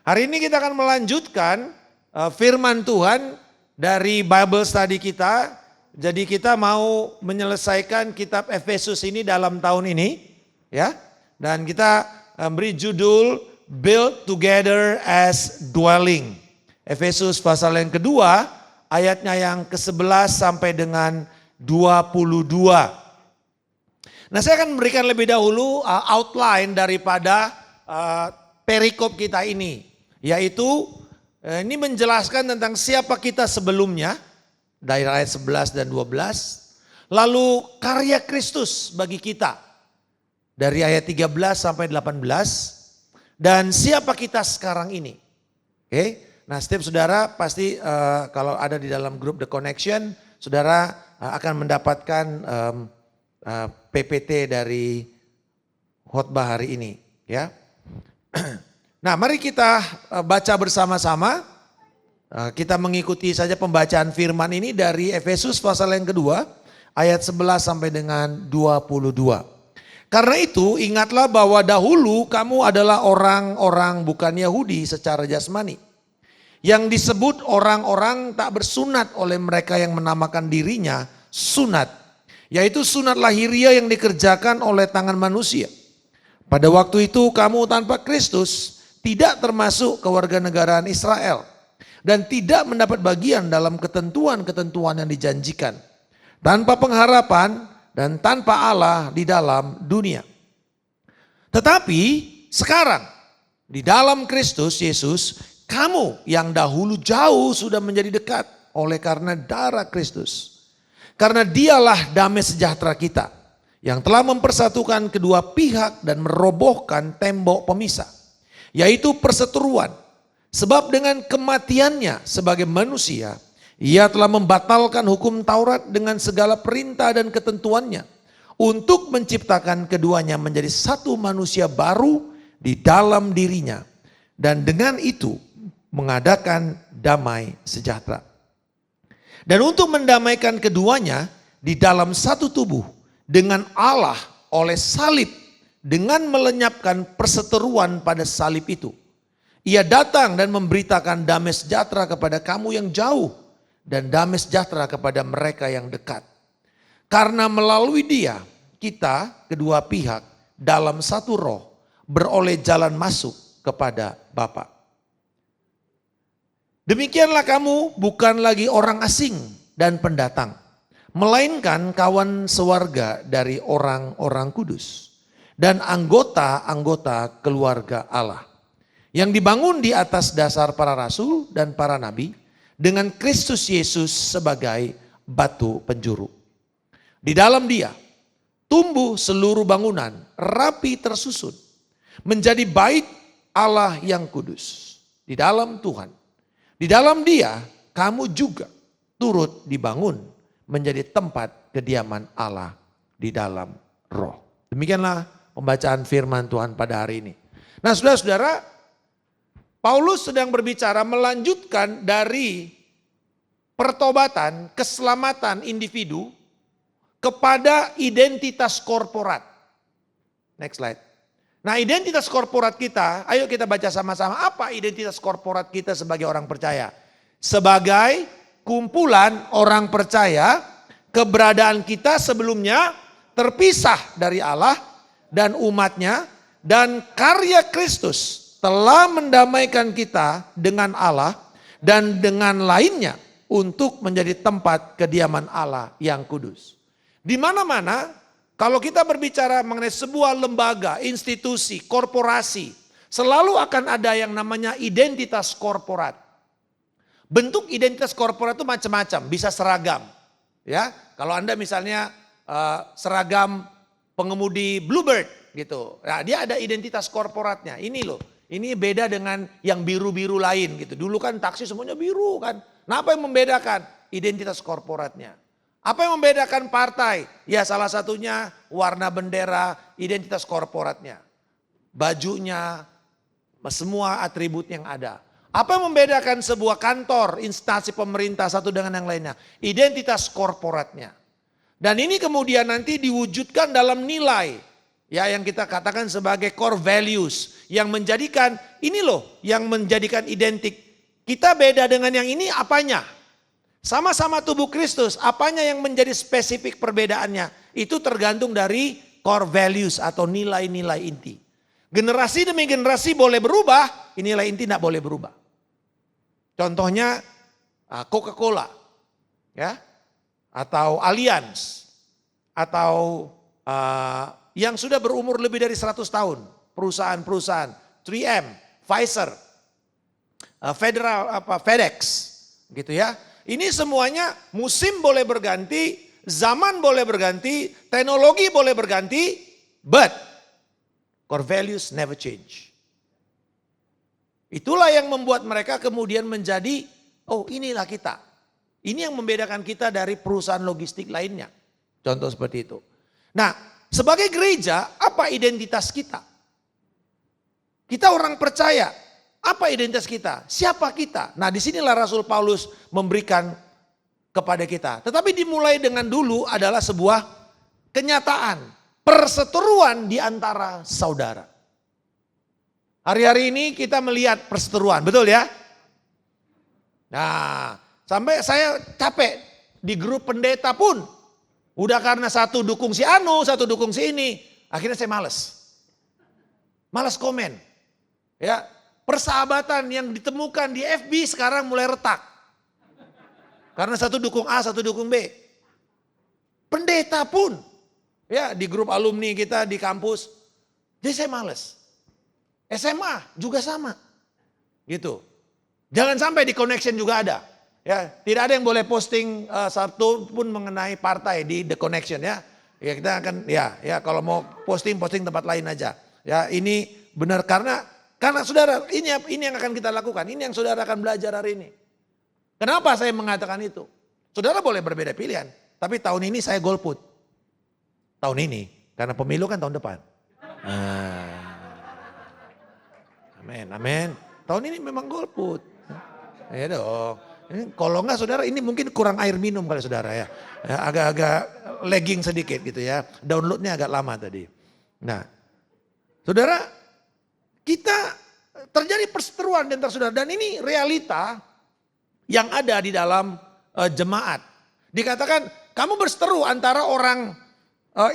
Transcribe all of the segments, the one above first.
Hari ini kita akan melanjutkan firman Tuhan dari Bible study kita. Jadi kita mau menyelesaikan kitab Efesus ini dalam tahun ini, ya. Dan kita beri judul Build Together as Dwelling. Efesus pasal yang kedua, ayatnya yang ke-11 sampai dengan 22. Nah, saya akan memberikan lebih dahulu outline daripada perikop kita ini. Yaitu ini menjelaskan tentang siapa kita sebelumnya dari ayat 11 dan 12. Lalu karya Kristus bagi kita dari ayat 13 sampai 18. Dan siapa kita sekarang ini. Oke. Nah, setiap saudara pasti kalau ada di dalam grup The Connection, saudara akan mendapatkan PPT dari khotbah hari ini, ya. Nah, mari kita baca bersama-sama. Kita mengikuti saja pembacaan firman ini dari Efesus pasal yang kedua, ayat 11 sampai dengan 22. Karena itu ingatlah bahwa dahulu kamu adalah orang-orang bukan Yahudi secara jasmani, yang disebut orang-orang tak bersunat oleh mereka yang menamakan dirinya sunat, yaitu sunat lahiriah yang dikerjakan oleh tangan manusia. Pada waktu itu kamu tanpa Kristus tidak termasuk kewarganegaraan Israel dan tidak mendapat bagian dalam ketentuan-ketentuan yang dijanjikan, tanpa pengharapan dan tanpa Allah di dalam dunia. Tetapi sekarang di dalam Kristus Yesus, kamu yang dahulu jauh sudah menjadi dekat oleh karena darah Kristus. Karena dialah damai sejahtera kita yang telah mempersatukan kedua pihak dan merobohkan tembok pemisah, yaitu perseteruan. Sebab dengan kematiannya sebagai manusia, ia telah membatalkan hukum Taurat dengan segala perintah dan ketentuannya, untuk menciptakan keduanya menjadi satu manusia baru di dalam dirinya, dan dengan itu mengadakan damai sejahtera. Dan untuk mendamaikan keduanya di dalam satu tubuh dengan Allah oleh salib, dengan melenyapkan perseteruan pada salib itu. Ia datang dan memberitakan damai sejahtera kepada kamu yang jauh dan damai sejahtera kepada mereka yang dekat. Karena melalui dia kita kedua pihak dalam satu roh beroleh jalan masuk kepada Bapa. Demikianlah kamu bukan lagi orang asing dan pendatang, melainkan kawan sewarga dari orang-orang kudus dan anggota-anggota keluarga Allah, yang dibangun di atas dasar para rasul dan para nabi, dengan Kristus Yesus sebagai batu penjuru. Di dalam dia tumbuh seluruh bangunan rapi tersusun menjadi bait Allah yang kudus di dalam Tuhan. Di dalam dia kamu juga turut dibangun menjadi tempat kediaman Allah di dalam roh. Demikianlah pembacaan firman Tuhan pada hari ini. Nah, saudara-saudara, Paulus sedang berbicara melanjutkan dari pertobatan, keselamatan individu kepada identitas korporat. Next slide. Nah, identitas korporat kita, ayo kita baca sama-sama. Apa identitas korporat kita sebagai orang percaya? Sebagai kumpulan orang percaya, keberadaan kita sebelumnya terpisah dari Allah dan umatnya, dan karya Kristus telah mendamaikan kita dengan Allah dan dengan lainnya untuk menjadi tempat kediaman Allah yang kudus. Di mana-mana kalau kita berbicara mengenai sebuah lembaga, institusi, korporasi, selalu akan ada yang namanya identitas korporat. Bentuk identitas korporat itu macam-macam, bisa seragam. Ya, kalau Anda misalnya seragam pengemudi Bluebird gitu. Nah, dia ada identitas korporatnya. Ini loh. Ini beda dengan yang biru-biru lain gitu. Dulu kan taksi semuanya biru kan. Nah, apa yang membedakan? Identitas korporatnya. Apa yang membedakan partai? Ya, salah satunya warna bendera, identitas korporatnya. Bajunya, semua atribut yang ada. Apa yang membedakan sebuah kantor, instansi pemerintah satu dengan yang lainnya? Identitas korporatnya. Dan ini kemudian nanti diwujudkan dalam nilai. Ya, yang kita katakan sebagai core values. Yang menjadikan, ini loh yang menjadikan identik. Kita beda dengan yang ini apanya? Sama-sama tubuh Kristus, apanya yang menjadi spesifik perbedaannya? Itu tergantung dari core values atau nilai-nilai inti. Generasi demi generasi boleh berubah, nilai inti tidak boleh berubah. Contohnya Coca-Cola, ya, atau Allianz, atau yang sudah berumur lebih dari 100 tahun, perusahaan-perusahaan 3M, Pfizer, FedEx, gitu ya. Ini semuanya musim boleh berganti, zaman boleh berganti, teknologi boleh berganti, but core values never change. Itulah yang membuat mereka kemudian menjadi, oh inilah kita. Ini yang membedakan kita dari perusahaan logistik lainnya. Contoh seperti itu. Nah, sebagai gereja, apa identitas kita? Kita orang percaya. Apa identitas kita? Siapa kita? Nah, disinilah Rasul Paulus memberikan kepada kita. Tetapi dimulai dengan dulu adalah sebuah kenyataan. Perseteruan di antara saudara. Hari-hari ini kita melihat perseteruan, betul ya? Nah, sampai saya capek di grup pendeta pun. Udah karena satu dukung si Anu, satu dukung si ini. Akhirnya saya males. Males komen. Ya, persahabatan yang ditemukan di FB sekarang mulai retak. Karena satu dukung A, satu dukung B. Pendeta pun. Ya, di grup alumni kita di kampus. Jadi saya males. SMA juga sama. Gitu. Jangan sampai di connection juga ada. Ya, tidak ada yang boleh posting satu pun mengenai partai di The Connection ya. Ya kita akan ya kalau mau posting tempat lain aja. Ya, ini benar karena saudara ini yang akan kita lakukan. Ini yang saudara akan belajar hari ini. Kenapa saya mengatakan itu? Saudara boleh berbeda pilihan, tapi tahun ini saya golput. Tahun ini, karena pemilu kan tahun depan. Amin. Tahun ini memang golput. Ya dong. Kalau enggak saudara ini mungkin kurang air minum kali saudara ya. Agak-agak lagging sedikit gitu ya. Downloadnya agak lama tadi. Nah saudara kita terjadi perseteruan di antara saudara. Dan ini realita yang ada di dalam jemaat. Dikatakan kamu berseteru antara orang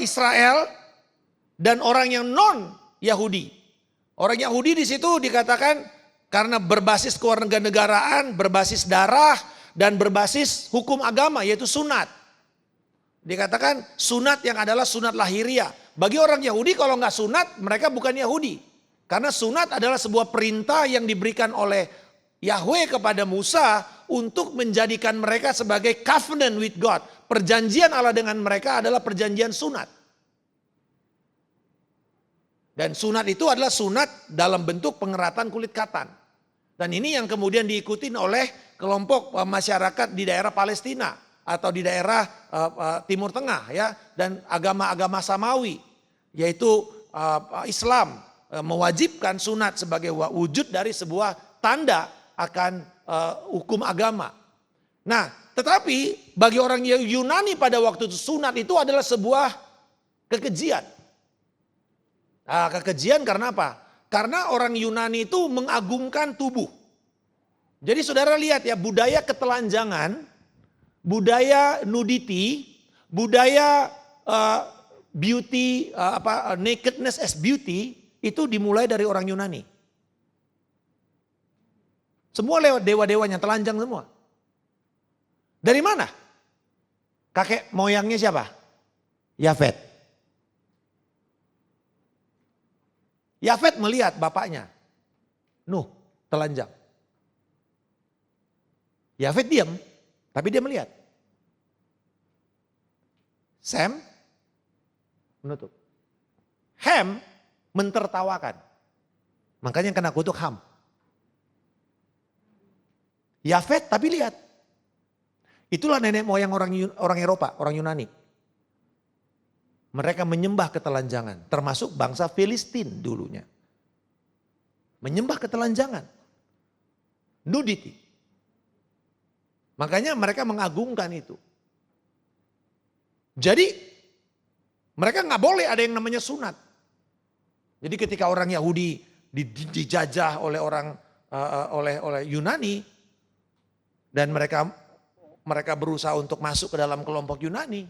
Israel dan orang yang non Yahudi. Orang Yahudi di situ dikatakan karena berbasis kewarganegaraan, berbasis darah, dan berbasis hukum agama yaitu sunat. Dikatakan sunat yang adalah sunat lahiriah. Bagi orang Yahudi kalau nggak sunat mereka bukan Yahudi. Karena sunat adalah sebuah perintah yang diberikan oleh Yahweh kepada Musa untuk menjadikan mereka sebagai covenant with God. Perjanjian Allah dengan mereka adalah perjanjian sunat. Dan sunat itu adalah sunat dalam bentuk pengeratan kulit katan. Dan ini yang kemudian diikuti oleh kelompok masyarakat di daerah Palestina atau di daerah Timur Tengah ya, dan agama-agama Samawi yaitu Islam mewajibkan sunat sebagai wujud dari sebuah tanda akan hukum agama. Nah, tetapi bagi orang Yunani pada waktu itu sunat itu adalah sebuah kekejian. Kekejian karena apa? Karena orang Yunani itu mengagungkan tubuh. Jadi saudara lihat ya, budaya ketelanjangan, budaya nudity, budaya beauty, nakedness as beauty, itu dimulai dari orang Yunani. Semua lewat dewa-dewanya telanjang semua. Dari mana? Kakek moyangnya siapa? Yafet. Yafet melihat bapaknya, Nuh, telanjang. Yafet diam, tapi dia melihat. Sem menutup. Ham mentertawakan. Makanya yang kena kutuk Ham. Yafet tapi lihat. Itulah nenek moyang orang Eropa, orang Yunani. Mereka menyembah ketelanjangan, termasuk bangsa Filistin dulunya. Menyembah ketelanjangan. Nudity. Makanya mereka mengagungkan itu. Jadi mereka nggak boleh ada yang namanya sunat. Jadi ketika orang Yahudi dijajah oleh orang oleh Yunani dan mereka berusaha untuk masuk ke dalam kelompok Yunani.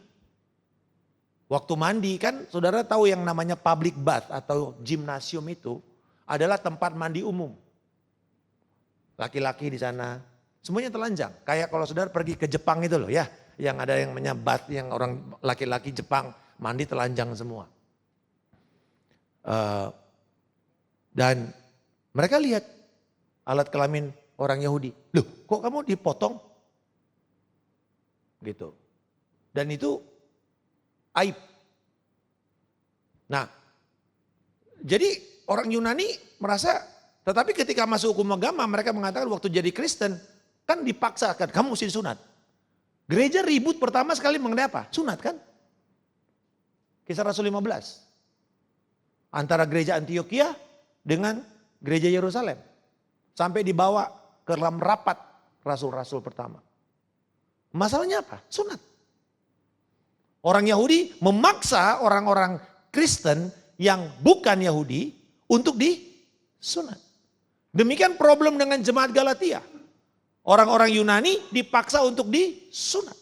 Waktu mandi kan saudara tahu yang namanya public bath atau gymnasium itu adalah tempat mandi umum. Laki-laki di sana semuanya telanjang. Kayak kalau saudara pergi ke Jepang itu loh ya. Yang ada yang namanya bath yang orang laki-laki Jepang mandi telanjang semua. Dan mereka lihat alat kelamin orang Yahudi. Loh kok kamu dipotong? Gitu. Dan itu aib. Nah, jadi orang Yunani merasa, tetapi ketika masuk hukum agama mereka mengatakan waktu jadi Kristen kan dipaksakan, kamu mesti disunat. Gereja ribut pertama sekali mengenai apa? Sunat kan? Kisah Rasul 15. Antara gereja Antioquia dengan gereja Yerusalem. Sampai dibawa ke dalam rapat rasul-rasul pertama. Masalahnya apa? Sunat. Orang Yahudi memaksa orang-orang Kristen yang bukan Yahudi untuk disunat. Demikian problem dengan jemaat Galatia. Orang-orang Yunani dipaksa untuk disunat.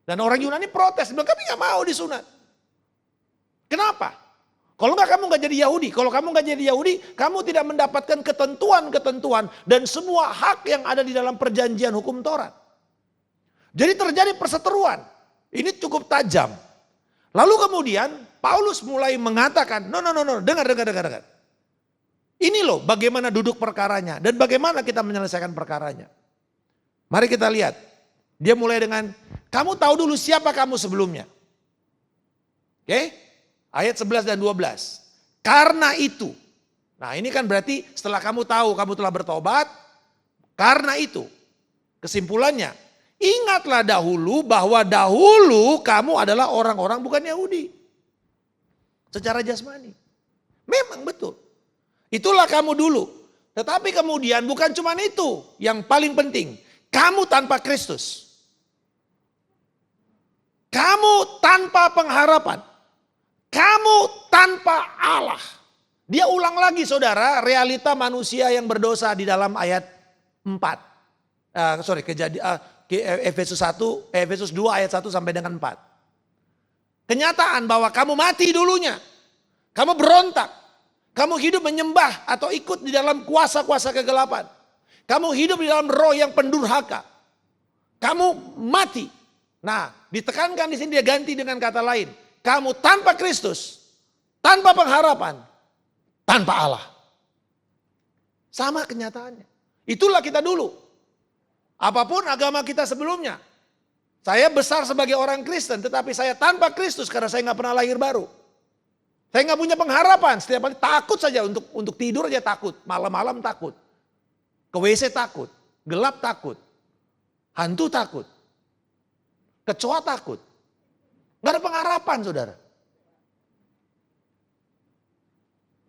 Dan orang Yunani protes, bilang kami gak mau disunat. Kenapa? Kalau enggak kamu gak jadi Yahudi. Kalau kamu gak jadi Yahudi, kamu tidak mendapatkan ketentuan-ketentuan dan semua hak yang ada di dalam perjanjian hukum Taurat. Jadi terjadi perseteruan. Ini cukup tajam. Lalu kemudian Paulus mulai mengatakan, no, dengar. Ini loh bagaimana duduk perkaranya dan bagaimana kita menyelesaikan perkaranya. Mari kita lihat. Dia mulai dengan, kamu tahu dulu siapa kamu sebelumnya. Oke? Ayat 11 dan 12. Karena itu. Nah ini kan berarti setelah kamu tahu kamu telah bertobat. Karena itu. Kesimpulannya. Ingatlah dahulu bahwa dahulu kamu adalah orang-orang bukan Yahudi. Secara jasmani. Memang betul. Itulah kamu dulu. Tetapi kemudian bukan cuma itu. Yang paling penting. Kamu tanpa Kristus. Kamu tanpa pengharapan. Kamu tanpa Allah. Dia ulang lagi saudara realita manusia yang berdosa di dalam ayat 4. Efesus 2 ayat 1 sampai dengan 4. Kenyataan bahwa kamu mati dulunya. Kamu berontak. Kamu hidup menyembah atau ikut di dalam kuasa-kuasa kegelapan. Kamu hidup di dalam roh yang pendurhaka. Kamu mati. Nah, ditekankan di sini dia ganti dengan kata lain. Kamu tanpa Kristus, tanpa pengharapan, tanpa Allah. Sama kenyataannya. Itulah kita dulu. Apapun agama kita sebelumnya. Saya besar sebagai orang Kristen, tetapi saya tanpa Kristus karena saya nggak pernah lahir baru. Saya nggak punya pengharapan. Setiap kali takut saja untuk tidur aja takut, malam-malam takut, ke WC takut, gelap takut, hantu takut. Kecoa takut. Gak ada pengharapan saudara.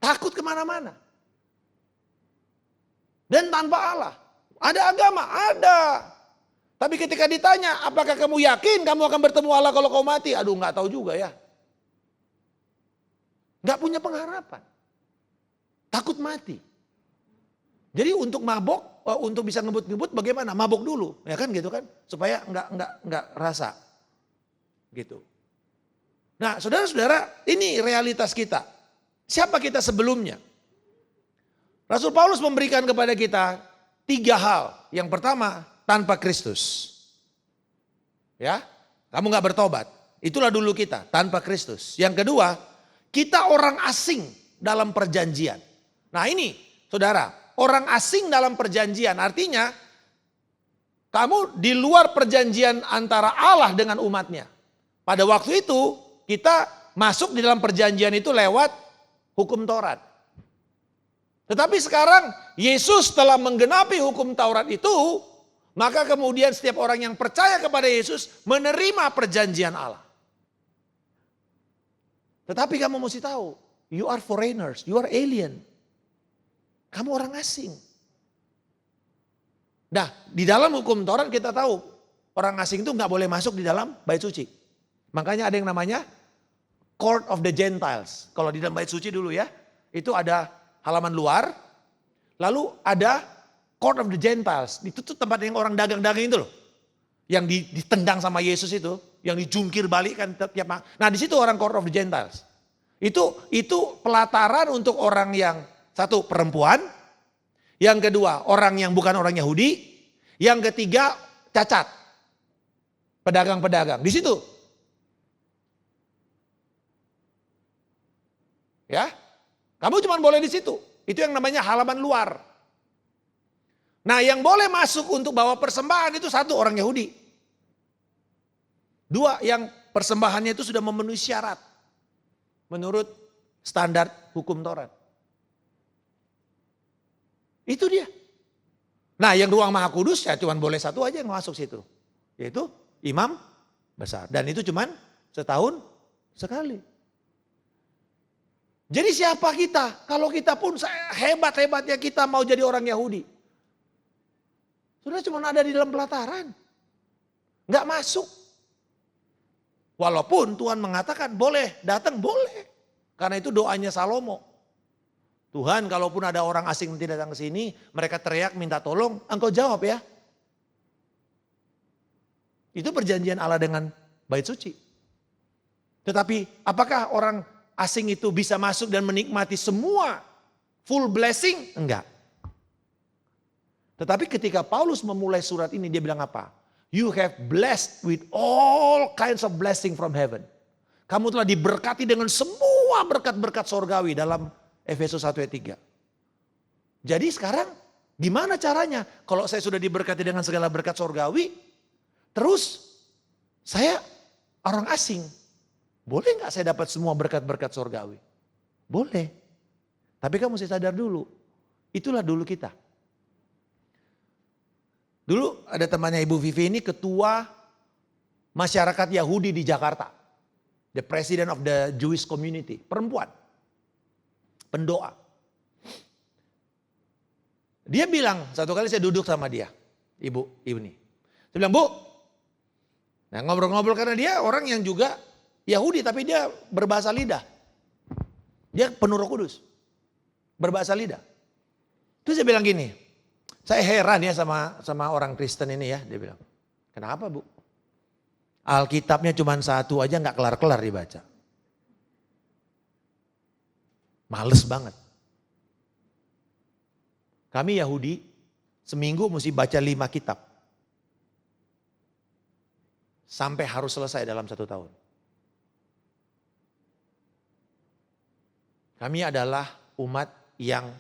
Takut kemana-mana. Dan tanpa Allah. Ada agama? Ada. Tapi ketika ditanya apakah kamu yakin kamu akan bertemu Allah kalau kau mati? Aduh gak tahu juga ya. Gak punya pengharapan. Takut mati. Jadi untuk mabok, untuk bisa ngebut-ngebut bagaimana? Mabok dulu, ya kan gitu kan? Supaya nggak rasa, gitu. Nah, saudara-saudara, ini realitas kita. Siapa kita sebelumnya? Rasul Paulus memberikan kepada kita 3 hal. Yang pertama, tanpa Kristus. Ya, kamu nggak bertobat. Itulah dulu kita, tanpa Kristus. Yang kedua, kita orang asing dalam perjanjian. Nah ini, saudara. Orang asing dalam perjanjian artinya kamu di luar perjanjian antara Allah dengan umatnya. Pada waktu itu kita masuk di dalam perjanjian itu lewat hukum Taurat. Tetapi sekarang Yesus telah menggenapi hukum Taurat itu, maka kemudian setiap orang yang percaya kepada Yesus menerima perjanjian Allah. Tetapi kamu mesti tahu, you are foreigners, you are alien. Kamu orang asing. Nah, di dalam hukum Taurat kita tahu orang asing itu nggak boleh masuk di dalam bait suci. Makanya ada yang namanya Court of the Gentiles. Kalau di dalam bait suci dulu ya, itu ada halaman luar, lalu ada Court of the Gentiles. Itu tuh tempat yang orang dagang-dagang itu loh. Yang ditendang sama Yesus itu, yang dijungkir balik kan tiap. Nah di situ orang Court of the Gentiles. Itu pelataran untuk orang yang satu perempuan, yang kedua orang yang bukan orang Yahudi, yang ketiga cacat. Pedagang-pedagang di situ. Ya. Kamu cuma boleh di situ. Itu yang namanya halaman luar. Nah, yang boleh masuk untuk bawa persembahan itu satu orang Yahudi. Dua, yang persembahannya itu sudah memenuhi syarat menurut standar hukum Taurat. Itu dia. Nah, yang ruang maha kudus ya cuma boleh satu aja yang masuk situ. Yaitu imam besar. Dan itu cuma setahun sekali. Jadi siapa kita? Kalau kita pun hebat-hebatnya kita mau jadi orang Yahudi. Sudah cuma ada di dalam pelataran. Enggak masuk. Walaupun Tuhan mengatakan boleh, datang boleh. Karena itu doanya Salomo. Tuhan kalaupun ada orang asing yang tidak datang ke sini, mereka teriak minta tolong, engkau jawab ya. Itu perjanjian Allah dengan bait suci. Tetapi apakah orang asing itu bisa masuk dan menikmati semua full blessing? Enggak. Tetapi ketika Paulus memulai surat ini dia bilang apa? You have blessed with all kinds of blessing from heaven. Kamu telah diberkati dengan semua berkat-berkat sorgawi dalam Efesus 1 ayat 3. Jadi sekarang gimana caranya? Kalau saya sudah diberkati dengan segala berkat sorgawi, terus saya orang asing. Boleh nggak saya dapat semua berkat-berkat sorgawi? Boleh. Tapi kamu mesti sadar dulu. Itulah dulu kita. Dulu ada temannya Ibu Vivi ini ketua masyarakat Yahudi di Jakarta. The president of the Jewish community. Perempuan. Pendoa. Dia bilang, satu kali saya duduk sama dia. Ibu ini. Saya bilang, Bu. Nah ngobrol-ngobrol karena dia orang yang juga Yahudi tapi dia berbahasa lidah. Dia penuh Roh Kudus. Berbahasa lidah. Terus saya bilang gini, saya heran ya sama orang Kristen ini ya. Dia bilang, kenapa Bu? Alkitabnya cuma satu aja gak kelar-kelar dibaca. Males banget. Kami Yahudi seminggu mesti baca 5 kitab. Sampai harus selesai dalam 1 tahun. Kami adalah umat yang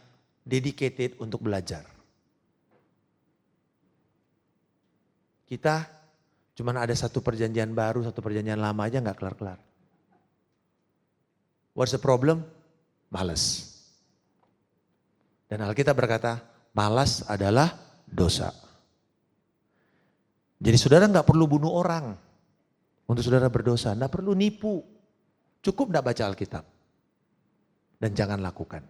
dedicated untuk belajar. Kita cuma ada satu perjanjian baru, satu perjanjian lama aja gak kelar-kelar. What's the problem? Malas. Dan Alkitab berkata, malas adalah dosa. Jadi saudara gak perlu bunuh orang untuk saudara berdosa. Gak perlu nipu. Cukup gak baca Alkitab. Dan jangan lakukan.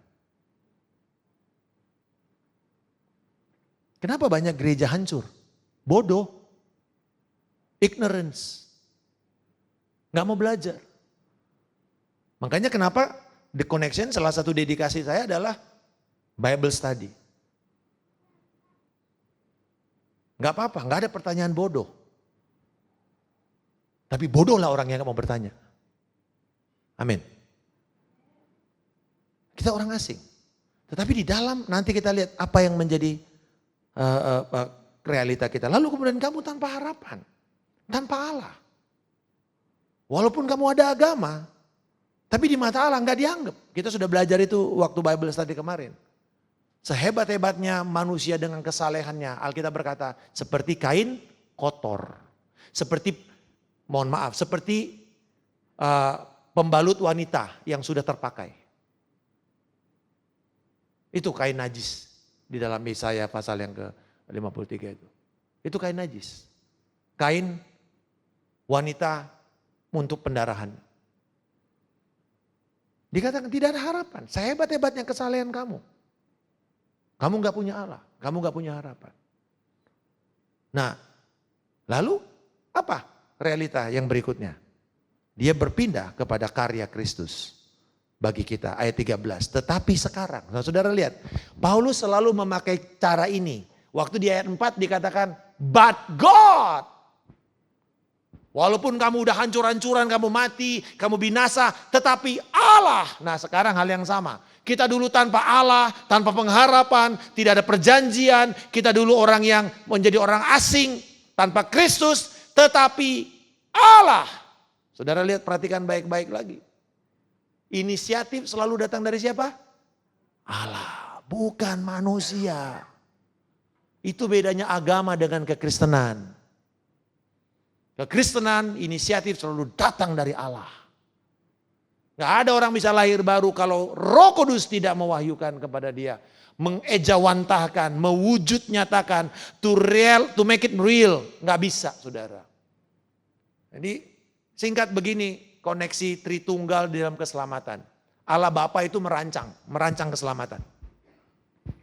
Kenapa banyak gereja hancur? Bodoh. Ignorance. Gak mau belajar. Makanya kenapa The Connection salah satu dedikasi saya adalah Bible study. Gak apa-apa, gak ada pertanyaan bodoh. Tapi bodohlah orang yang gak mau bertanya. Amin. Kita orang asing. Tetapi di dalam nanti kita lihat apa yang menjadi realita kita. Lalu kemudian kamu tanpa harapan. Tanpa Allah. Walaupun kamu ada agama. Tapi di mata Allah gak dianggap. Kita sudah belajar itu waktu Bible study kemarin. Sehebat-hebatnya manusia dengan kesalehannya. Alkitab berkata seperti kain kotor. Seperti, mohon maaf, seperti pembalut wanita yang sudah terpakai. Itu kain najis di dalam Yesaya pasal yang ke-53 itu. Itu kain najis. Kain wanita untuk pendarahan. Dikatakan tidak ada harapan. Sehebat-hebatnya kesalehan kamu. Kamu gak punya Allah. Kamu gak punya harapan. Nah, lalu apa realita yang berikutnya? Dia berpindah kepada karya Kristus bagi kita. Ayat 13. Tetapi sekarang, nah, saudara lihat, Paulus selalu memakai cara ini. Waktu di ayat 4 dikatakan, but God. Walaupun kamu udah hancur-hancuran, kamu mati, kamu binasa, tetapi Allah. Nah sekarang hal yang sama. Kita dulu tanpa Allah, tanpa pengharapan, tidak ada perjanjian. Kita dulu orang yang menjadi orang asing, tanpa Kristus, tetapi Allah. Saudara lihat, perhatikan baik-baik lagi. Inisiatif selalu datang dari siapa? Allah, bukan manusia. Itu bedanya agama dengan kekristenan. Kekristenan inisiatif selalu datang dari Allah. Gak ada orang bisa lahir baru kalau Roh Kudus tidak mewahyukan kepada dia. Mengejawantahkan, mewujud nyatakan, to make it real. Gak bisa saudara. Jadi singkat begini, koneksi Tritunggal di dalam keselamatan. Allah Bapa itu merancang keselamatan.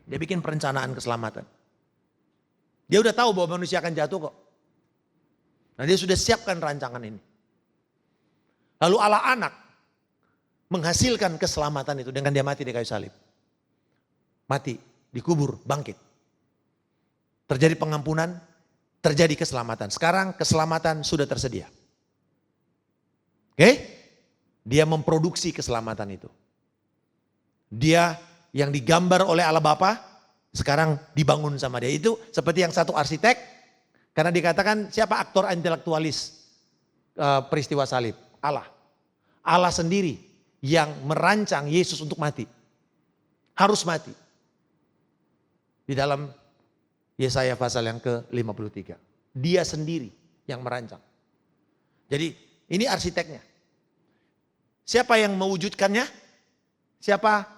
Dia bikin perencanaan keselamatan. Dia udah tahu bahwa manusia akan jatuh kok. Nah dia sudah siapkan rancangan ini. Lalu Allah anak menghasilkan keselamatan itu dengan dia mati di kayu salib. Mati, dikubur, bangkit. Terjadi pengampunan, terjadi keselamatan. Sekarang keselamatan sudah tersedia. Oke? Dia memproduksi keselamatan itu. Dia yang digambar oleh Allah Bapa sekarang dibangun sama dia. Itu seperti yang satu arsitek. Karena dikatakan siapa aktor intelektualis peristiwa salib? Allah. Allah sendiri yang merancang Yesus untuk mati. Harus mati. Di dalam Yesaya pasal yang ke-53. Dia sendiri yang merancang. Jadi ini arsiteknya. Siapa yang mewujudkannya? Siapa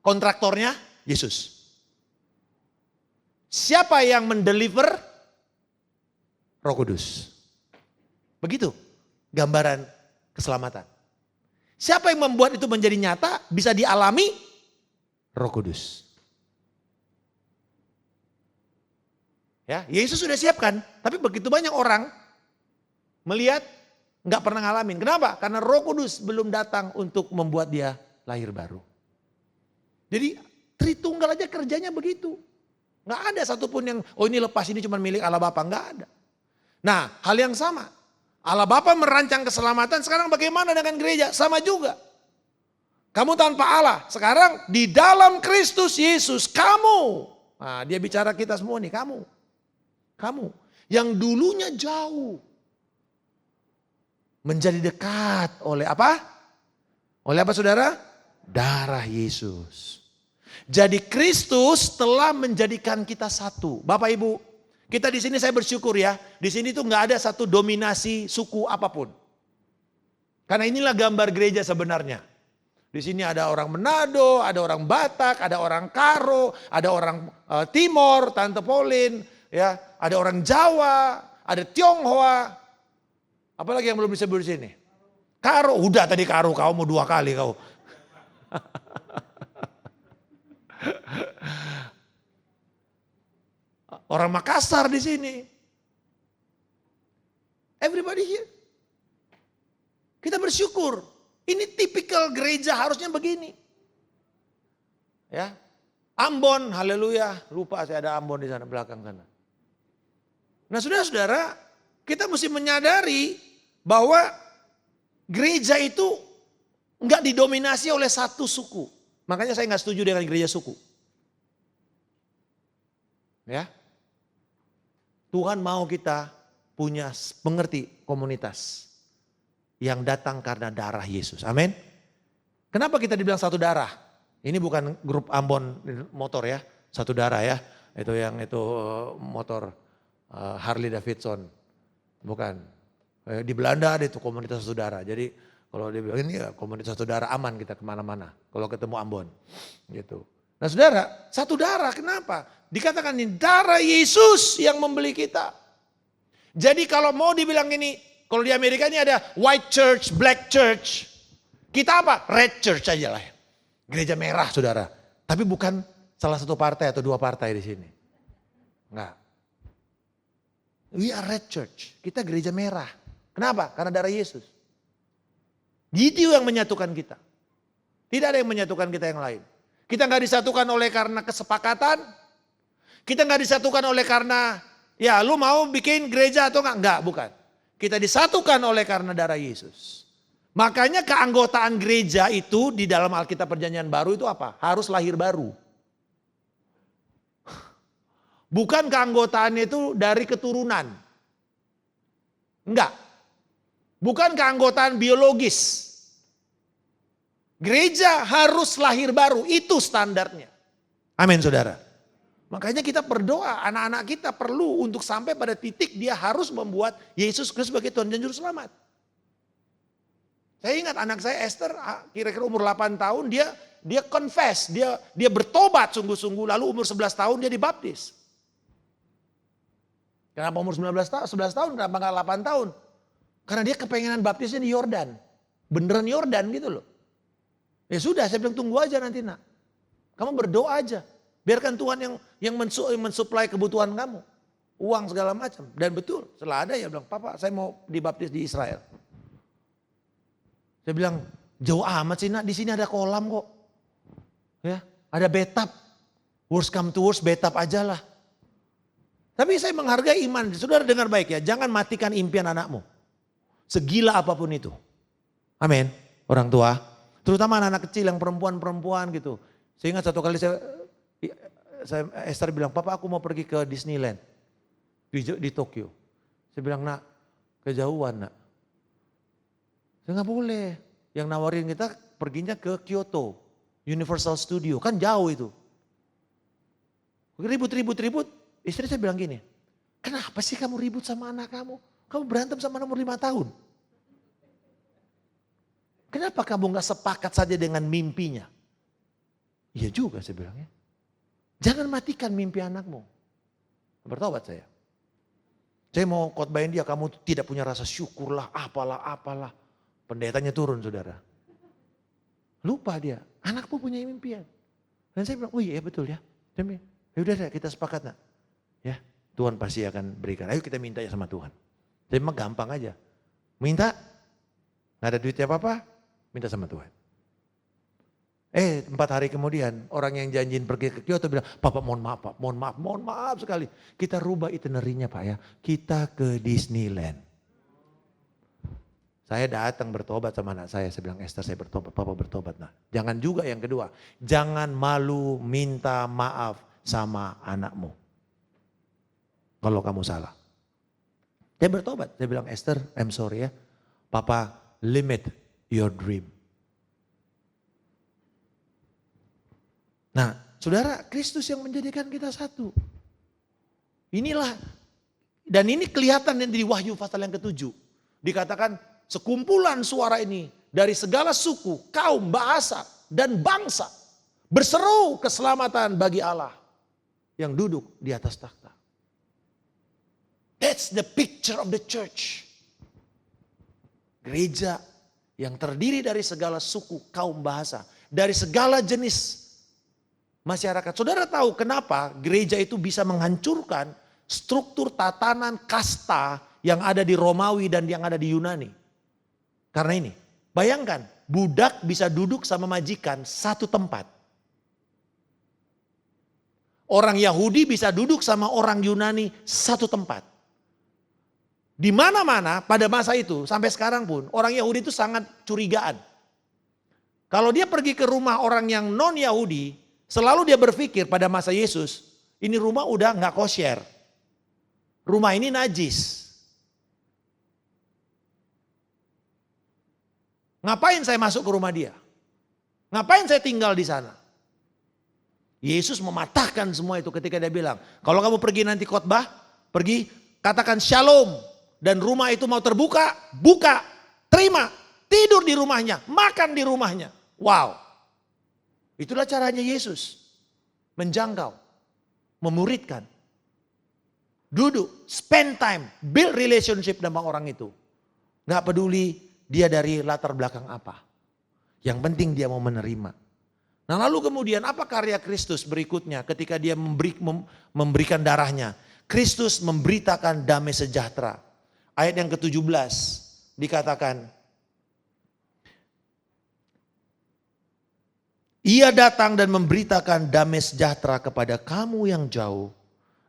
kontraktornya? Yesus. Siapa yang mendeliver? Roh Kudus. Begitu gambaran keselamatan. Siapa yang membuat itu menjadi nyata, bisa dialami? Roh Kudus. Ya, Yesus sudah siapkan, tapi begitu banyak orang melihat nggak pernah ngalamin. Kenapa? Karena Roh Kudus belum datang untuk membuat dia lahir baru. Jadi Tritunggal aja kerjanya begitu. Nggak ada satupun yang, oh ini lepas ini cuma milik Allah Bapa, nggak ada. Nah, hal yang sama. Allah Bapa merancang keselamatan, sekarang bagaimana dengan gereja? Sama juga. Kamu tanpa Allah, sekarang di dalam Kristus Yesus, kamu. Nah, dia bicara kita semua nih, kamu. Kamu. Yang dulunya jauh. Menjadi dekat oleh apa? Oleh apa saudara? Darah Yesus. Jadi Kristus telah menjadikan kita satu. Bapak Ibu. Kita di sini saya bersyukur ya, di sini tuh nggak ada satu dominasi suku apapun. Karena inilah gambar gereja sebenarnya. Di sini ada orang Manado, ada orang Batak, ada orang Karo, ada orang Timor, Tante Pauline, ya, ada orang Jawa, ada Tionghoa. Apalagi yang belum disebut di sini? Karo, udah tadi Karo, kau mau 2 kali kau. Orang Makassar di sini. Everybody here. Kita bersyukur. Ini tipikal gereja harusnya begini. Ya. Ambon, haleluya. Lupa saya ada Ambon di sana belakang sana. Nah saudara-saudara, kita mesti menyadari bahwa gereja itu enggak didominasi oleh satu suku. Makanya saya enggak setuju dengan gereja suku. Ya. Tuhan mau kita punya mengerti komunitas yang datang karena darah Yesus. Amin. Kenapa kita dibilang satu darah? Ini bukan grup Ambon motor ya, satu darah ya. Itu yang itu motor Harley Davidson. Bukan. Di Belanda ada itu komunitas satu darah. Jadi kalau dia bilang ini ya komunitas satu darah aman kita kemana-mana. Kalau ketemu Ambon gitu. Nah saudara, satu darah kenapa? Dikatakan ini darah Yesus yang membeli kita. Jadi kalau mau dibilang ini, kalau di Amerika ini ada white church, black church. Kita apa? Red church aja lah. Gereja merah saudara. Tapi bukan salah satu partai atau 2 partai di sini. Enggak. We are red church. Kita gereja merah. Kenapa? Karena darah Yesus. Gitu yang menyatukan kita. Tidak ada yang menyatukan kita yang lain. Kita nggak disatukan oleh karena kesepakatan. Kita nggak disatukan oleh karena ya lu mau bikin gereja atau enggak, bukan. Kita disatukan oleh karena darah Yesus. Makanya keanggotaan gereja itu di dalam Alkitab Perjanjian Baru itu apa? Harus lahir baru. Bukan keanggotaannya itu dari keturunan. Enggak. Bukan keanggotaan biologis. Gereja harus lahir baru, itu standarnya. Amin saudara. Makanya kita berdoa, anak-anak kita perlu untuk sampai pada titik dia harus membuat Yesus Kristus sebagai Tuhan dan Juru Selamat. Saya ingat anak saya Esther kira-kira umur 8 tahun dia confess, dia bertobat sungguh-sungguh, lalu umur 11 tahun dia dibaptis. Kenapa umur 11 tahun, kenapa enggak 8 tahun? Karena dia kepengenan baptisnya di Yordan. Beneran Yordan gitu loh. Ya sudah, saya bilang tunggu aja nanti nak. Kamu berdoa aja. Biarkan Tuhan yang mensuplai kebutuhan kamu. Uang segala macam. Dan betul, setelah ada ya bilang, Papa saya mau dibaptis di Israel. Saya bilang, jauh amat sih nak, di sini ada kolam kok. Ya, ada bathtub. Worst come to worst, bathtub aja lah. Tapi saya menghargai iman. Saudara dengar baik ya, jangan matikan impian anakmu. Segila apapun itu. Amin. Orang tua. Terutama anak-anak kecil yang perempuan-perempuan gitu. Saya ingat satu kali Esther bilang, Papa aku mau pergi ke Disneyland. Di Tokyo. Saya bilang, nak kejauhan nak. Saya nggak boleh. Yang nawarin kita perginya ke Kyoto. Universal Studio. Kan jauh itu. Ribut. Istri saya bilang gini, kenapa sih kamu ribut sama anak kamu? Kamu berantem sama anak umur 5 tahun. Kenapa kamu gak sepakat saja dengan mimpinya? Iya juga saya bilang ya. Jangan matikan mimpi anakmu. Bertobat saya. Saya mau khotbahin dia, kamu tidak punya rasa syukurlah, apalah. Pendetanya turun saudara. Lupa dia, anakmu punya impian. Dan saya bilang, oh iya betul ya. Ya udah kita sepakat nak. Ya, Tuhan pasti akan berikan. Ayo kita minta ya sama Tuhan. Jadi memang gampang aja. Minta, gak ada duitnya apa-apa, minta sama Tuhan. 4 hari kemudian orang yang janjiin pergi ke Kyoto bilang, Papa mohon maaf sekali. Kita rubah itinerary-nya Pak ya, kita ke Disneyland. Saya datang bertobat sama anak saya bilang Esther saya bertobat, Papa bertobat. Nah, jangan juga yang kedua, jangan malu minta maaf sama anakmu. Kalau kamu salah. Saya bertobat, saya bilang Esther, I'm sorry ya. Papa limit your dream. Nah, saudara, Kristus yang menjadikan kita satu. Inilah, dan ini kelihatan di Wahyu pasal yang ke-7. Dikatakan sekumpulan suara ini dari segala suku, kaum, bahasa, dan bangsa. Berseru keselamatan bagi Allah yang duduk di atas takhta. That's the picture of the church. Gereja yang terdiri dari segala suku, kaum, bahasa. Dari segala jenis masyarakat. Saudara tahu kenapa gereja itu bisa menghancurkan struktur tatanan kasta yang ada di Romawi dan yang ada di Yunani. Karena ini, bayangkan budak bisa duduk sama majikan satu tempat. Orang Yahudi bisa duduk sama orang Yunani satu tempat. Di mana-mana pada masa itu sampai sekarang pun orang Yahudi itu sangat curigaan. Kalau dia pergi ke rumah orang yang non Yahudi, selalu dia berpikir pada masa Yesus, ini rumah udah nggak kosher. Rumah ini najis. Ngapain saya masuk ke rumah dia? Ngapain saya tinggal di sana? Yesus mematahkan semua itu ketika dia bilang, kalau kamu pergi nanti khotbah, pergi katakan shalom. Dan rumah itu mau terbuka, buka, terima, tidur di rumahnya, makan di rumahnya. Wow. Itulah caranya Yesus. Menjangkau, memuridkan. Duduk, spend time, build relationship dengan orang itu. Gak peduli dia dari latar belakang apa. Yang penting dia mau menerima. Nah lalu kemudian apa karya Kristus berikutnya ketika dia memberikan darahnya. Kristus memberitakan damai sejahtera. Ayat yang ke-17 dikatakan, Ia datang dan memberitakan damai sejahtera kepada kamu yang jauh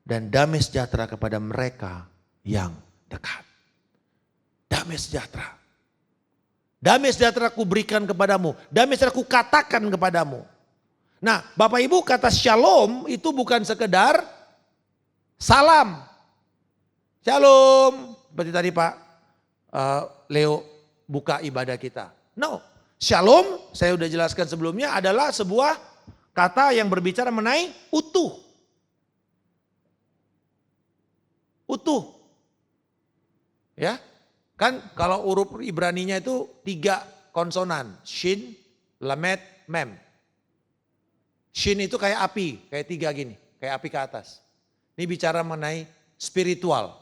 dan damai sejahtera kepada mereka yang dekat. Damai sejahtera. Damai sejahtera ku berikan kepadamu. Damai sejahtera ku katakan kepadamu. Nah, Bapak Ibu, kata shalom itu bukan sekedar salam. Shalom. Seperti tadi Pak Leo buka ibadah kita. No, shalom saya sudah jelaskan sebelumnya adalah sebuah kata yang berbicara mengenai utuh. Utuh. Ya, kan kalau huruf Ibraninya itu 3 konsonan. Shin, lamed, mem. Shin itu kayak api, kayak 3 gini, kayak api ke atas. Ini bicara mengenai spiritual.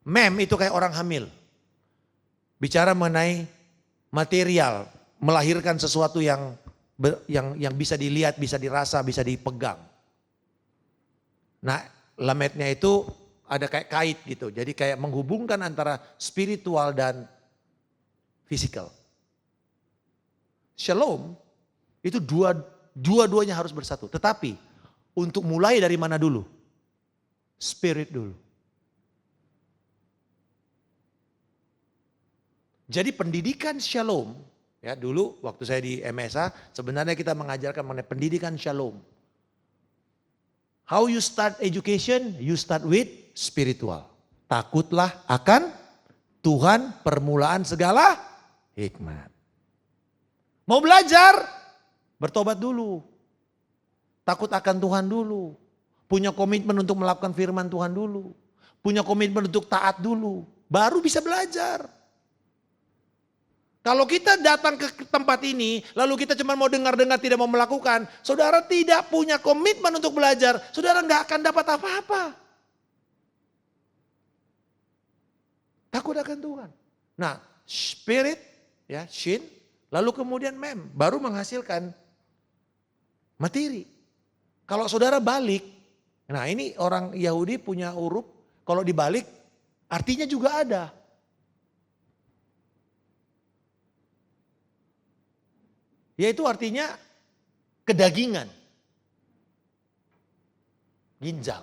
Mem itu kayak orang hamil. Bicara mengenai material, melahirkan sesuatu yang bisa dilihat, bisa dirasa, bisa dipegang. Nah, lamednya itu ada kayak kait gitu. Jadi kayak menghubungkan antara spiritual dan fisikal. Shalom itu dua-duanya harus bersatu. Tetapi untuk mulai dari mana dulu? Spirit dulu. Jadi pendidikan shalom, ya dulu waktu saya di MSA sebenarnya kita mengajarkan mengenai pendidikan shalom. How you start education? You start with spiritual. Takutlah akan Tuhan permulaan segala hikmat. Mau belajar? Bertobat dulu. Takut akan Tuhan dulu. Punya komitmen untuk melakukan firman Tuhan dulu. Punya komitmen untuk taat dulu. Baru bisa belajar. Kalau kita datang ke tempat ini, lalu kita cuma mau dengar-dengar tidak mau melakukan, saudara tidak punya komitmen untuk belajar, saudara nggak akan dapat apa-apa. Takut akan Tuhan. Nah, spirit, ya, shin, lalu kemudian mem, baru menghasilkan materi. Kalau saudara balik, nah ini orang Yahudi punya huruf, kalau dibalik artinya juga ada. Yaitu artinya kedagingan. Ginjal.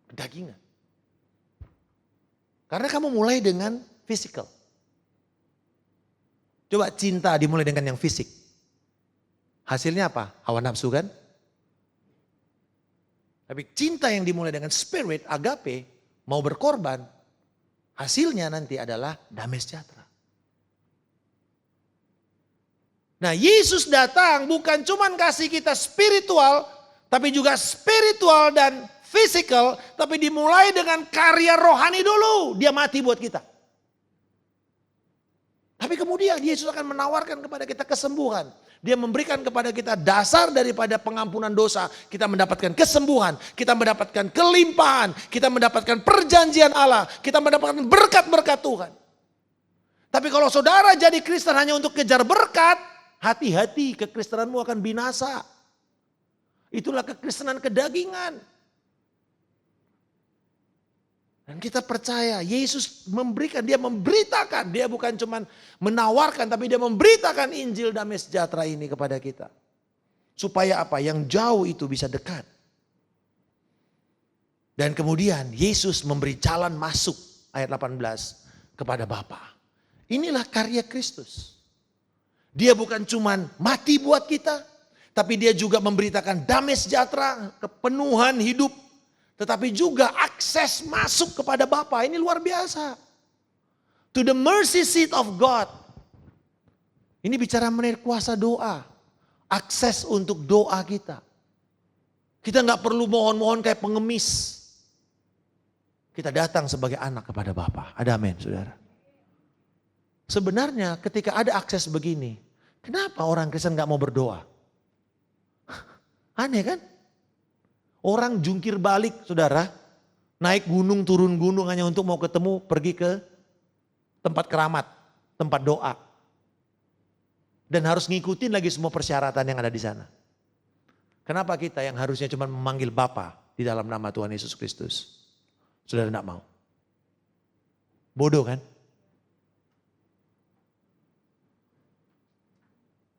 Kedagingan. Karena kamu mulai dengan fisikal. Coba cinta dimulai dengan yang fisik. Hasilnya apa? Hawa nafsu kan? Tapi cinta yang dimulai dengan spirit, agape, mau berkorban, hasilnya nanti adalah damai sejahtera. Nah, Yesus datang bukan cuma kasih kita spiritual, tapi juga spiritual dan physical, tapi dimulai dengan karya rohani dulu. Dia mati buat kita. Tapi kemudian Yesus akan menawarkan kepada kita kesembuhan. Dia memberikan kepada kita dasar daripada pengampunan dosa. Kita mendapatkan kesembuhan, kita mendapatkan kelimpahan, kita mendapatkan perjanjian Allah, kita mendapatkan berkat-berkat Tuhan. Tapi kalau saudara jadi Kristen hanya untuk kejar berkat, hati-hati, kekristenanmu akan binasa. Itulah kekristenan kedagingan. Dan kita percaya Yesus memberikan, dia memberitakan. Dia bukan cuma menawarkan, tapi dia memberitakan Injil damai sejahtera ini kepada kita. Supaya apa? Yang jauh itu bisa dekat. Dan kemudian Yesus memberi jalan masuk, ayat 18, kepada Bapa. Inilah karya Kristus. Dia bukan cuma mati buat kita, tapi dia juga memberitakan damai sejahtera, kepenuhan hidup, tetapi juga akses masuk kepada Bapa. Ini luar biasa. To the mercy seat of God. Ini bicara mengenai kuasa doa, akses untuk doa kita. Kita nggak perlu mohon-mohon kayak pengemis. Kita datang sebagai anak kepada Bapa. Ada amin, saudara. Sebenarnya ketika ada akses begini, kenapa orang Kristen gak mau berdoa? Aneh kan? Orang jungkir balik, saudara. Naik gunung, turun gunung hanya untuk mau ketemu, pergi ke tempat keramat, tempat doa. Dan harus ngikutin lagi semua persyaratan yang ada di sana. Kenapa kita yang harusnya cuma memanggil Bapa di dalam nama Tuhan Yesus Kristus? Saudara gak mau? Bodoh kan?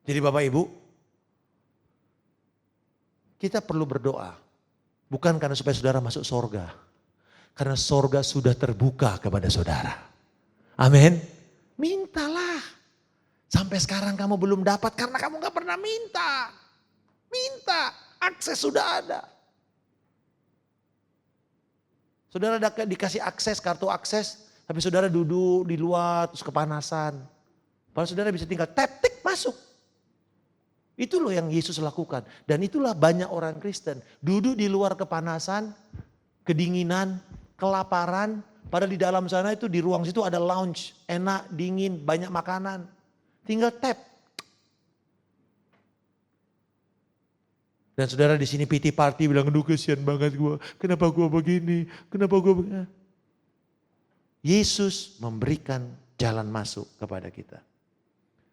Jadi Bapak Ibu, kita perlu berdoa. Bukan karena supaya saudara masuk sorga. Karena sorga sudah terbuka kepada saudara. Amin. Mintalah. Sampai sekarang kamu belum dapat karena kamu gak pernah minta. Minta, akses sudah ada. Saudara dikasih akses, kartu akses, tapi saudara duduk di luar terus kepanasan. Padahal saudara bisa tinggal tap, tik, masuk. Itu loh yang Yesus lakukan. Dan itulah banyak orang Kristen. Duduk di luar kepanasan, kedinginan, kelaparan. Padahal di dalam sana itu di ruang situ ada lounge, enak, dingin, banyak makanan. Tinggal tap. Dan saudara di sini pity party bilang, aduh kesian banget gue. Kenapa gue begini? Kenapa gue begini? Yesus memberikan jalan masuk kepada kita.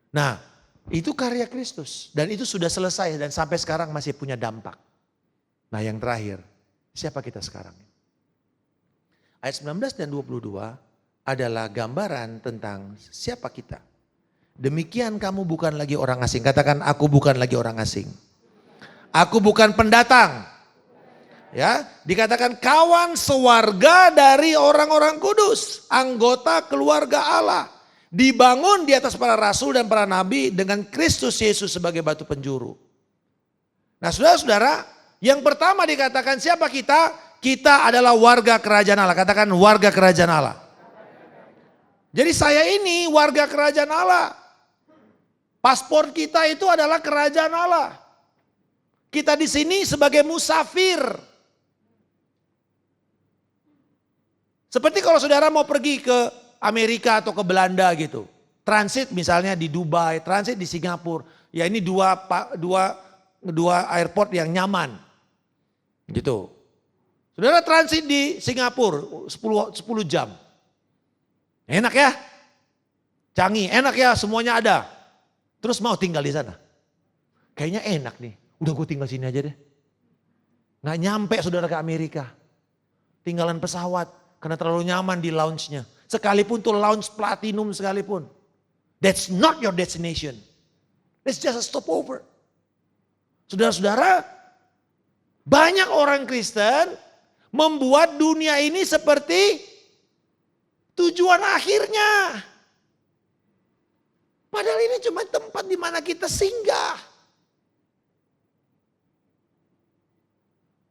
Nah, itu karya Kristus. Dan itu sudah selesai dan sampai sekarang masih punya dampak. Nah yang terakhir, siapa kita sekarang? Ayat 19 dan 22 adalah gambaran tentang siapa kita. Demikian kamu bukan lagi orang asing. Katakan, aku bukan lagi orang asing. Aku bukan pendatang. Ya, dikatakan kawan sewarga dari orang-orang kudus, anggota keluarga Allah. Dibangun di atas para rasul dan para nabi dengan Kristus Yesus sebagai batu penjuru. Nah saudara-saudara, yang pertama dikatakan siapa kita? Kita adalah warga kerajaan Allah. Katakan warga kerajaan Allah. Jadi saya ini warga kerajaan Allah. Paspor kita itu adalah kerajaan Allah. Kita di sini sebagai musafir. Seperti kalau saudara mau pergi ke Amerika atau ke Belanda gitu. Transit misalnya di Dubai, transit di Singapura. Ya ini dua airport yang nyaman. Gitu. Saudara transit di Singapura 10 jam. Enak ya? Canggih, enak ya, semuanya ada. Terus mau tinggal di sana. Kayaknya enak nih. Udah gue tinggal sini aja deh. Nggak nyampe saudara ke Amerika. Tinggalan pesawat. Karena terlalu nyaman di lounge-nya. Sekalipun tuh lounge platinum sekalipun. That's not your destination. That's just a stopover. Saudara-saudara, banyak orang Kristen membuat dunia ini seperti tujuan akhirnya. Padahal ini cuma tempat di mana kita singgah.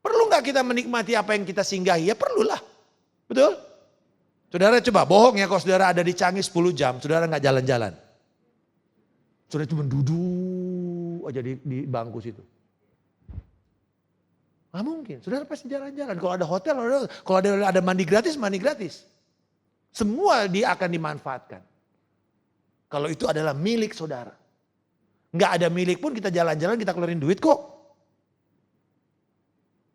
Perlu nggak kita menikmati apa yang kita singgahi? Ya perlulah. Betul? Saudara coba bohong ya kalau saudara ada di Canggih 10 jam, saudara nggak jalan-jalan. Saudara cuma duduk aja di bangku situ. Nggak mungkin, saudara pasti jalan-jalan. Kalau ada hotel, kalau ada mandi gratis, mandi gratis. Semua dia akan dimanfaatkan. Kalau itu adalah milik saudara. Nggak ada milik pun kita jalan-jalan, kita keluarin duit kok.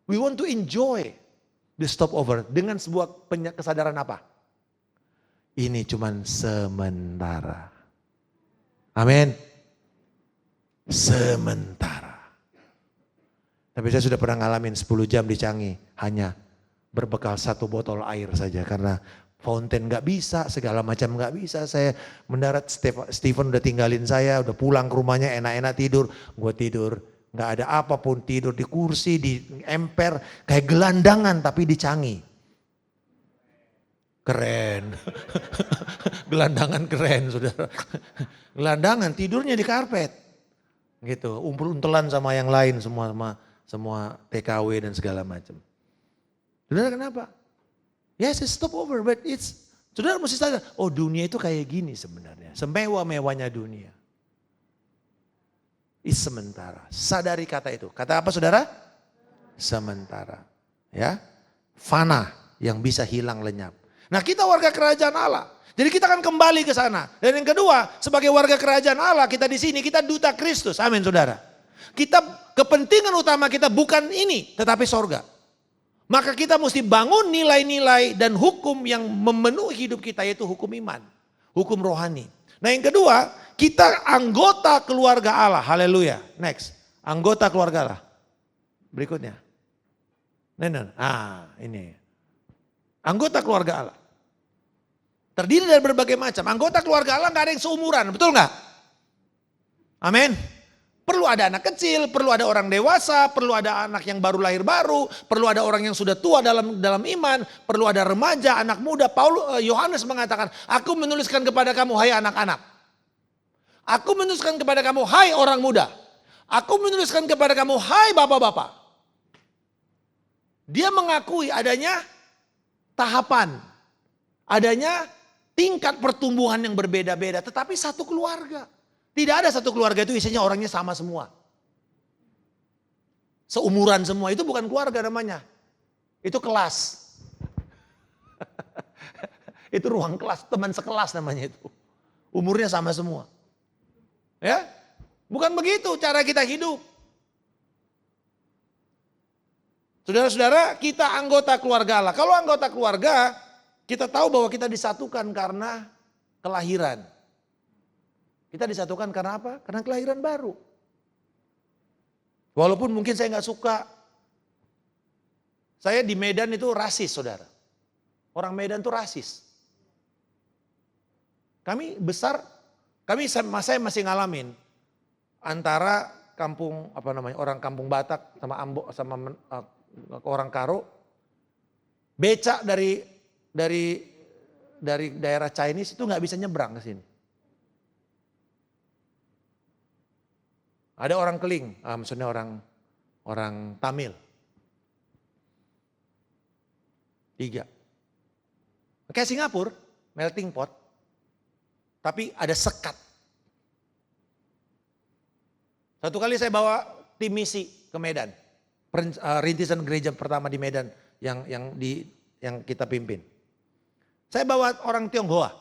We want to enjoy the stopover dengan sebuah kesadaran apa? Ini cuman sementara. Amin. Sementara. Tapi saya sudah pernah ngalamin 10 jam di Canggih hanya berbekal 1 botol air saja karena fountain gak bisa, segala macam gak bisa. Saya mendarat, Stephen udah tinggalin saya, udah pulang ke rumahnya enak-enak tidur. Gue tidur, gak ada apapun, tidur di kursi, di emper, kayak gelandangan tapi di Canggih. Keren. Gelandangan keren saudara. Gelandangan, tidurnya di karpet. Gitu, umpul-untelan sama yang lain semua TKW dan segala macam. Saudara kenapa? Yes, it's stopover, but saudara mesti sadar, oh dunia itu kayak gini sebenarnya. Semewah-mewahnya dunia. It's sementara. Sadari kata itu. Kata apa saudara? Sementara. Ya, fana yang bisa hilang lenyap. Nah kita warga kerajaan Allah. Jadi kita akan kembali ke sana. Dan yang kedua, sebagai warga kerajaan Allah, kita di sini, kita duta Kristus. Amin saudara. Kepentingan utama kita bukan ini, tetapi sorga. Maka kita mesti bangun nilai-nilai dan hukum yang memenuhi hidup kita, yaitu hukum iman. Hukum rohani. Nah yang kedua, kita anggota keluarga Allah. Haleluya. Next. Anggota keluarga Allah. Berikutnya. Ini. Anggota keluarga Allah. Terdiri dari berbagai macam. Anggota keluarga Allah gak ada yang seumuran. Betul gak? Amin. Perlu ada anak kecil, perlu ada orang dewasa, perlu ada anak yang baru lahir baru, perlu ada orang yang sudah tua dalam iman, perlu ada remaja, anak muda. Yohanes mengatakan, aku menuliskan kepada kamu hai anak-anak. Aku menuliskan kepada kamu hai orang muda. Aku menuliskan kepada kamu hai bapak-bapak. Dia mengakui adanya tahapan, adanya tingkat pertumbuhan yang berbeda-beda, tetapi satu keluarga. Tidak ada satu keluarga itu isinya orangnya sama semua. Seumuran semua, itu bukan keluarga namanya. Itu kelas. Itu ruang kelas, teman sekelas namanya itu. Umurnya sama semua. Ya, bukan begitu cara kita hidup. Saudara-saudara, kita anggota keluarga Allah. Kalau anggota keluarga, kita tahu bahwa kita disatukan karena kelahiran. Kita disatukan karena apa? Karena kelahiran baru. Walaupun mungkin saya nggak suka. Saya di Medan itu rasis, saudara. Orang Medan itu rasis. Saya masih ngalamin antara kampung orang kampung Batak sama orang Karo. Becak dari daerah Chinese itu nggak bisa nyebrang ke sini. Ada orang Keling, maksudnya orang Tamil. 3. Kayak Singapura, melting pot. Tapi ada sekat. Satu kali saya bawa tim misi ke Medan. Rintisan gereja pertama di Medan yang kita pimpin. Saya bawa orang Tionghoa.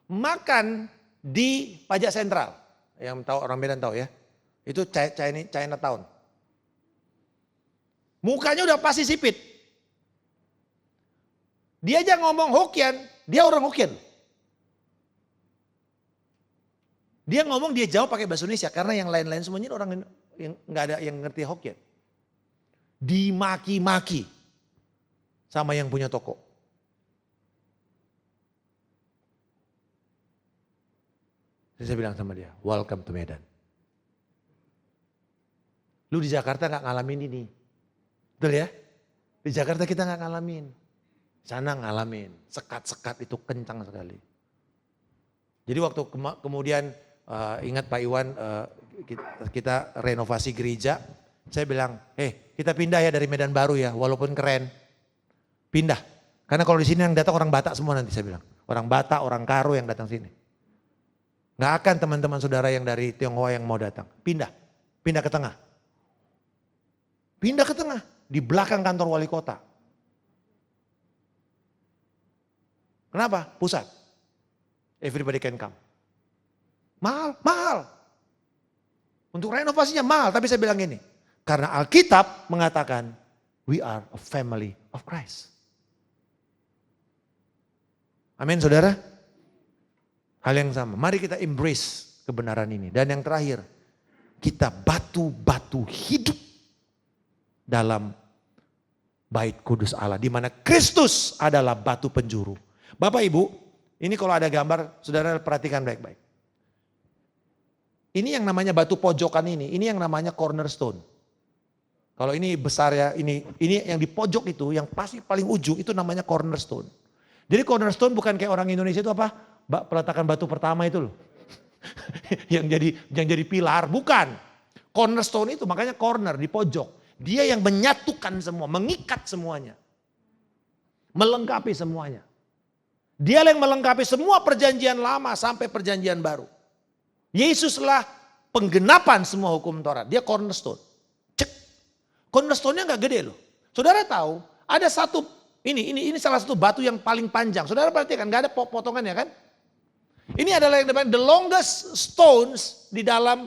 Makan di pajak sentral. Yang tahu orang Medan tahu ya. Itu Chinatown. Mukanya udah pasti sipit. Dia aja ngomong Hokkien, dia orang Hokkien. Dia ngomong dia jawab pakai bahasa Indonesia karena yang lain-lain semuanya orang yang nggak ada yang ngerti Hokkien. Dimaki-maki sama yang punya toko. Saya bilang sama dia, welcome to Medan. Lu di Jakarta gak ngalamin ini. Betul ya? Di Jakarta kita gak ngalamin. Sana ngalamin. Sekat-sekat itu kencang sekali. Jadi waktu kemudian ingat Pak Iwan kita renovasi gereja. Saya bilang, kita pindah ya dari Medan Baru ya walaupun keren. Pindah. Karena kalau di sini yang datang orang Batak semua nanti saya bilang. Orang Batak, orang Karo yang datang sini. Gak akan teman-teman saudara yang dari Tionghoa yang mau datang. Pindah ke tengah. Pindah ke tengah. Di belakang kantor wali kota. Kenapa? Pusat. Everybody can come. Mahal. Untuk renovasinya mahal. Tapi saya bilang gini. Karena Alkitab mengatakan, we are a family of Christ. Amin saudara. Hal yang sama, mari kita embrace kebenaran ini. Dan yang terakhir, kita batu-batu hidup dalam bait kudus Allah. Di mana Kristus adalah batu penjuru. Bapak Ibu, ini kalau ada gambar, saudara perhatikan baik-baik. Ini yang namanya batu pojokan ini yang namanya cornerstone. Kalau ini besar ya, ini yang di pojok itu, yang pasti paling ujung itu namanya cornerstone. Jadi cornerstone bukan kayak orang Indonesia itu apa? Peletakan batu pertama itu loh. yang jadi pilar, bukan. Cornerstone itu makanya corner di pojok. Dia yang menyatukan semua, mengikat semuanya. Melengkapi semuanya. Dia yang melengkapi semua perjanjian lama sampai perjanjian baru. Yesuslah penggenapan semua hukum Taurat. Dia cornerstone. Cek. Cornerstone-nya gak gede loh. Saudara tahu ada satu, ini salah satu batu yang paling panjang. Saudara perhatikan gak ada potongannya kan? Ini adalah yang namanya the longest stones di dalam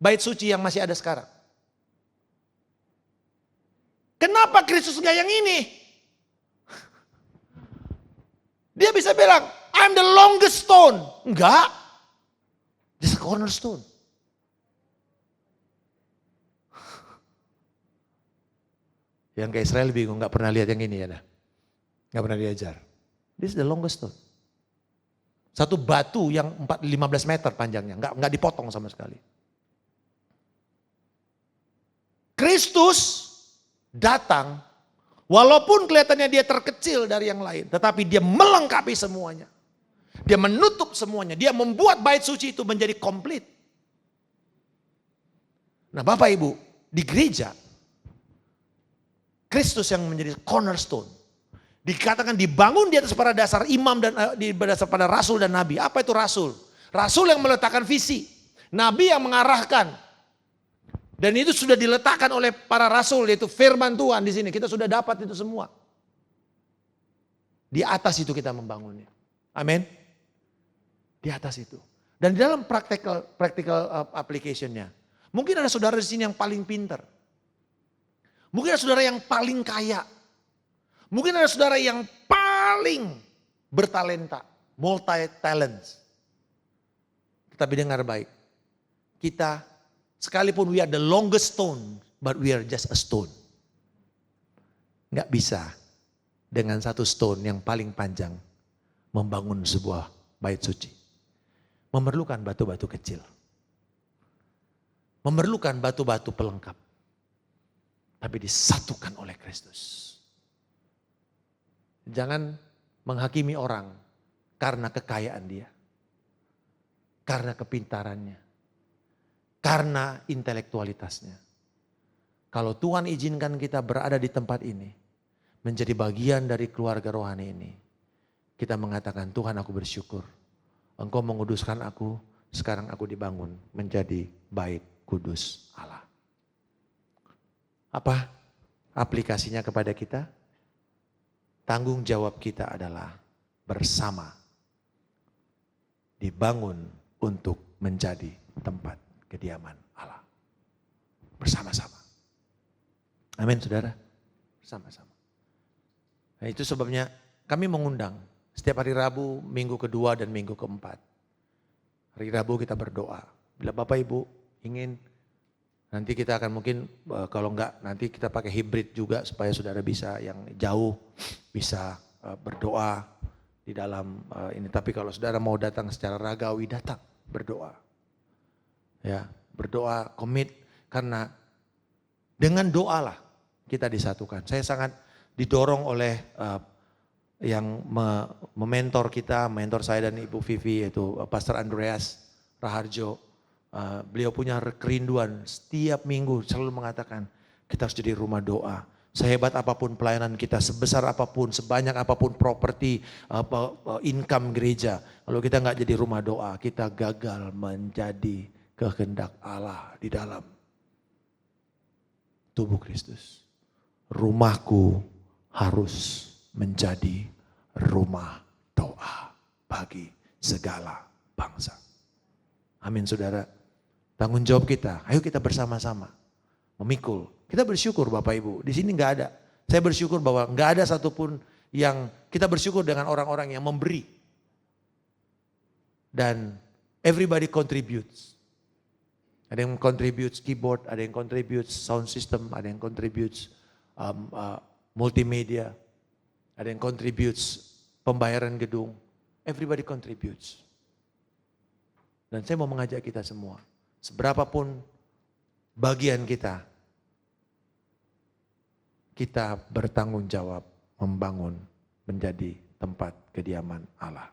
bait suci yang masih ada sekarang. Kenapa Kristus enggak yang ini? Dia bisa bilang, I'm the longest stone. Enggak. This is cornerstone. Yang ke Israel bingung, enggak pernah lihat yang ini ya. Enggak pernah diajar. This is the longest stone. Satu batu yang 15 meter panjangnya, enggak dipotong sama sekali. Kristus datang, walaupun kelihatannya dia terkecil dari yang lain, tetapi dia melengkapi semuanya. Dia menutup semuanya, dia membuat bait suci itu menjadi komplit. Nah Bapak Ibu, di gereja, Kristus yang menjadi cornerstone. Dikatakan dibangun di atas pada dasar imam dan di dasar pada rasul dan nabi. Apa itu rasul? Rasul yang meletakkan visi. Nabi yang mengarahkan. Dan itu sudah diletakkan oleh para rasul, yaitu firman Tuhan di sini. Kita sudah dapat itu semua. Di atas itu kita membangunnya. Amin. Di atas itu. Dan di dalam practical application-nya. Mungkin ada saudara di sini yang paling pintar. Mungkin ada saudara yang paling kaya. Mungkin ada saudara yang paling bertalenta. Multi talents. Tetapi dengar baik. Kita sekalipun we are the longest stone, but we are just a stone. Nggak bisa dengan satu stone yang paling panjang membangun sebuah bait suci. Memerlukan batu-batu kecil. Memerlukan batu-batu pelengkap. Tapi disatukan oleh Kristus. Jangan menghakimi orang karena kekayaan dia. Karena kepintarannya. Karena intelektualitasnya. Kalau Tuhan izinkan kita berada di tempat ini, menjadi bagian dari keluarga rohani ini, kita mengatakan, Tuhan aku bersyukur, Engkau menguduskan aku, sekarang aku dibangun menjadi bait kudus Allah. Apa aplikasinya kepada kita? Tanggung jawab kita adalah bersama dibangun untuk menjadi tempat kediaman Allah. Bersama-sama. Amin saudara. Bersama-sama. Nah itu sebabnya kami mengundang setiap hari Rabu, minggu kedua dan minggu keempat. Hari Rabu kita berdoa. Bila Bapak Ibu ingin, nanti kita akan mungkin kalau enggak nanti kita pakai hibrid juga supaya saudara bisa yang jauh bisa berdoa di dalam ini. Tapi kalau saudara mau datang secara ragawi, datang berdoa. Ya, berdoa, komit, karena dengan doalah kita disatukan. Saya sangat didorong oleh yang mementor kita, mentor saya dan Ibu Vivi, yaitu Pastor Andreas Raharjo. Beliau punya kerinduan setiap minggu selalu mengatakan kita harus jadi rumah doa. Sehebat apapun pelayanan kita, sebesar apapun, sebanyak apapun properti, income gereja. Kalau kita nggak jadi rumah doa, kita gagal menjadi kehendak Allah di dalam tubuh Kristus. Rumahku harus menjadi rumah doa bagi segala bangsa. Amin saudara. Tanggung jawab kita, ayo kita bersama-sama memikul. Kita bersyukur Bapak Ibu, di sini nggak ada. Saya bersyukur bahwa nggak ada satupun yang kita bersyukur dengan orang-orang yang memberi. Dan everybody contributes. Ada yang contributes keyboard, ada yang contributes sound system, ada yang contributes multimedia, ada yang contributes pembayaran gedung. Everybody contributes. Dan saya mau mengajak kita semua, seberapapun bagian kita bertanggung jawab membangun menjadi tempat kediaman Allah.